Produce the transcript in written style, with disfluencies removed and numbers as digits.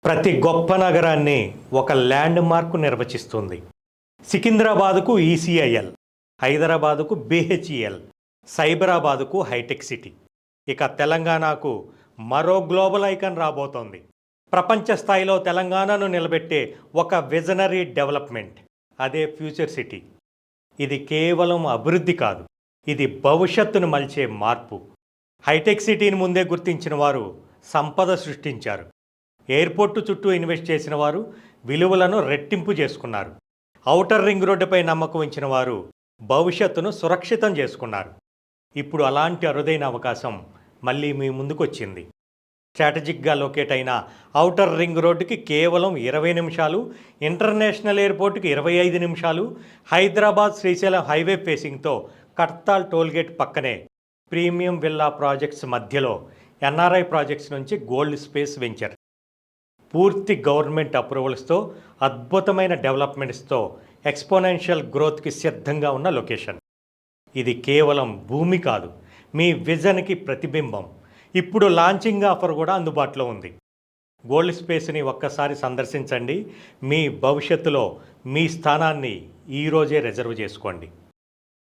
ప్రతి గొప్ప నగరాన్ని ఒక ల్యాండ్ మార్క్ నిర్వచిస్తుంది. సికింద్రాబాద్కు ఈసీఐఎల్, హైదరాబాదుకు బిహెచ్ఈఎల్, సైబరాబాదుకు హైటెక్ సిటీ. ఇక తెలంగాణకు మరో గ్లోబల్ ఐకాన్ రాబోతోంది. ప్రపంచ స్థాయిలో తెలంగాణను నిలబెట్టే ఒక విజనరీ డెవలప్మెంట్, అదే ఫ్యూచర్ సిటీ. ఇది కేవలం అభివృద్ధి కాదు, ఇది భవిష్యత్తును మలిచే మార్పు. హైటెక్ సిటీని ముందే గుర్తించిన వారు సంపద సృష్టించారు. ఎయిర్పోర్టు చుట్టూ ఇన్వెస్ట్ చేసిన వారు విలువలను రెట్టింపు చేసుకున్నారు. ఔటర్ రింగ్ రోడ్డుపై నమ్మకం ఉంచిన వారు భవిష్యత్తును సురక్షితం చేసుకున్నారు. ఇప్పుడు అలాంటి అరుదైన అవకాశం మళ్ళీ మీ ముందుకు వచ్చింది. స్ట్రాటజిక్గా లొకేట్ అయిన ఔటర్ రింగ్ రోడ్డుకి కేవలం 20 నిమిషాలు, ఇంటర్నేషనల్ ఎయిర్పోర్టుకి 25 నిమిషాలు, హైదరాబాద్ శ్రీశైలం హైవే ఫేసింగ్తో కడ్తాల్ టోల్గేట్ పక్కనే ప్రీమియం విల్లా ప్రాజెక్ట్స్ మధ్యలో ఎన్ఆర్ఐ ప్రాజెక్ట్స్ నుంచి గోల్డ్ స్పేస్ వెంచర్. పూర్తి గవర్నమెంట్ అప్రూవల్స్తో, అద్భుతమైన డెవలప్మెంట్స్తో ఎక్స్పోనెన్షియల్ గ్రోత్కి సిద్ధంగా ఉన్న లొకేషన్. ఇది కేవలం భూమి కాదు, మీ విజన్కి ప్రతిబింబం. ఇప్పుడు లాంచింగ్ ఆఫర్ కూడా అందుబాటులో ఉంది. గోల్డ్ స్పేస్ని ఒక్కసారి సందర్శించండి. మీ భవిష్యత్తులో మీ స్థానాన్ని ఈరోజే రిజర్వ్ చేసుకోండి.